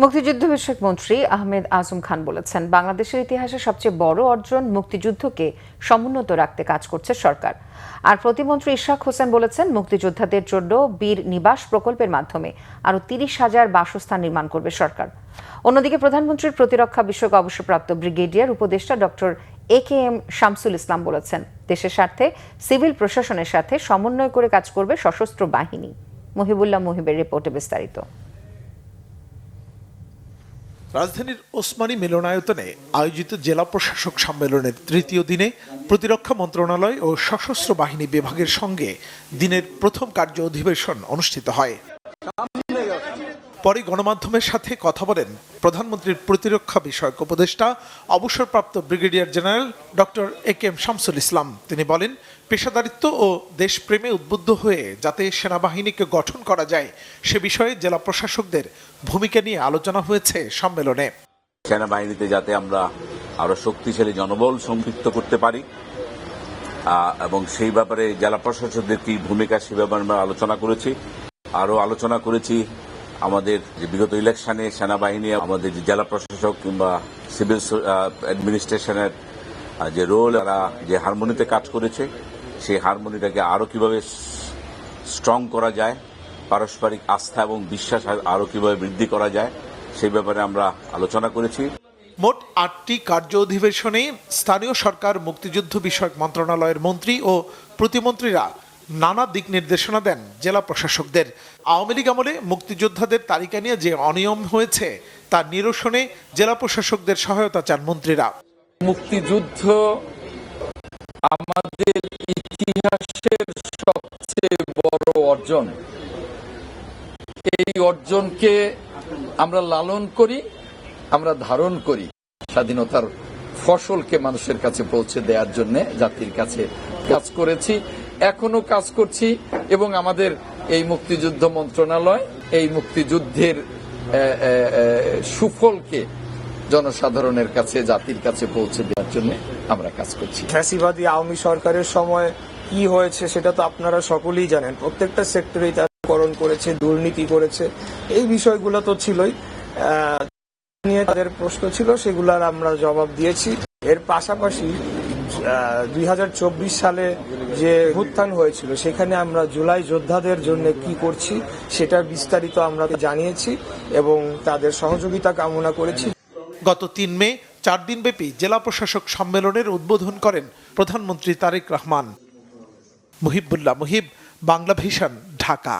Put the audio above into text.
মুক্তিযুদ্ধ বিষয়ক মন্ত্রী আহমেদ আজম খান বলেছেন, বাংলাদেশের ইতিহাসে সবচেয়ে বড় অর্জন মুক্তিযুদ্ধকে সমুন্নত রাখতে কাজ করছে সরকার। আর প্রতিমন্ত্রী ইশরাক হোসেন বলেছেন, মুক্তিযোদ্ধাদের জন্য বীর নিবাস প্রকল্পের মাধ্যমে আরও ৩০,০০০ বাসস্থান নির্মাণ করবে সরকার। অন্যদিকে প্রধানমন্ত্রীর প্রতিরক্ষা বিষয়ক অবসরপ্রাপ্ত ব্রিগেডিয়ার উপদেষ্টা ডক্টর AKM শামসুল ইসলাম বলেছেন, দেশের স্বার্থে সিভিল প্রশাসনের সাথে সমন্বয় করে কাজ করবে সশস্ত্র বাহিনী। মহিবুল্লাহ মুহিবের রিপোর্টে বিস্তারিত। রাজধানীর ওসমানী মিলনায়তনে আয়োজিত জেলা প্রশাসক সম্মেলনের তৃতীয় দিনে প্রতিরক্ষা মন্ত্রণালয় ও সশস্ত্র বাহিনী বিভাগের সঙ্গে দিনের প্রথম কার্য অধিবেশন অনুষ্ঠিত হয়। পরে গণমাধ্যমের সাথে কথা বলেন প্রধানমন্ত্রীর প্রতিরক্ষা বিষয়ক উপদেষ্টা অবসরপ্রাপ্ত brigadier general doctor AKM Shamsul Islam. তিনি বলেন, পেশাদারিত্ব ও দেশপ্রেমে উদ্বুদ্ধ হয়ে যাতে সেনাবাহিনীকে গঠন করা যায় সে বিষয়ে জেলা প্রশাসকদের ভূমিকা নিয়ে আলোচনা হয়েছে সম্মেলনে। সেনাবাহিনীতে যাতে আমরা আরো শক্তিশালী জনবল সম্পৃক্ত করতে পারি এবং সেই ব্যাপারে জেলা প্রশাসকদের কি ভূমিকা সে ব্যাপারে আমরা আলোচনা করেছি। আরো আলোচনা করেছি আমাদের যে বিগত ইলেকশনে সেনাবাহিনী আমাদের যে জেলা প্রশাসক কিংবা সিভিল অ্যাডমিনিস্ট্রেশনের যে রোল, তারা যে হারমোনিতে কাজ করেছে সেই হারমোনিটাকে আরো কিভাবে স্ট্রং করা যায়, পারস্পরিক আস্থা এবং বিশ্বাস আরো কিভাবে বৃদ্ধি করা যায় সেই ব্যাপারে আমরা আলোচনা করেছি। মোট 8টি কার্য অধিবেশনে স্থানীয় সরকার, মুক্তিযুদ্ধ বিষয়ক মন্ত্রণালয়ের মন্ত্রী ও প্রতিমন্ত্রীরা নানা দিক নির্দেশনা দেন জেলা প্রশাসকদের। আওয়ামী লীগ আমলে মুক্তিযোদ্ধাদের তালিকা নিয়ে যে অনিয়ম হয়েছে তার নিরসনে জেলা প্রশাসকদের সহায়তা চান মন্ত্রীরা। মুক্তিযুদ্ধ আমাদের ইতিহাসের সবচেয়ে বড় অর্জন। এই অর্জনকে আমরা লালন করি, আমরা ধারণ করি। স্বাধীনতার ফসলকে মানুষের কাছে পৌঁছে দেওয়ার জন্য জাতির কাছে কাজ করেছি, এখনো কাজ করছি এবং আমাদের এই মুক্তিযুদ্ধ মন্ত্রণালয় এই মুক্তিযুদ্ধের সুফলকে জনসাধারণের কাছে, জাতির কাছে পৌঁছে দেওয়ার জন্য আমরা কাজ করছি। ফ্যাসিবাদী আওয়ামী সরকারের সময় কি হয়েছে সেটা তো আপনারা সকলেই জানেন। প্রত্যেকটা সেক্টরেই তারা করণ করেছে, দুর্নীতি করেছে, এই বিষয়গুলো তো ছিলই। নিয়ে তাদের প্রশ্ন ছিল, সেগুলার আমরা জবাব দিয়েছি। এর পাশাপাশি 2024 সালে যে উত্থান হয়েছিল সেখানে আমরা জুলাই যোদ্ধাদের জন্য কি করছি সেটার বিস্তারিত আমরা জানিয়েছি এবং তাদের সহযোগিতা কামনা করেছি। গত 3 মে 4 দিনব্যাপী জেলা প্রশাসক সম্মেলনের উদ্বোধন করেন প্রধানমন্ত্রী তারেক রহমান। মুহিবুল্লাহ মুহিব, বাংলা ভিশন, ঢাকা।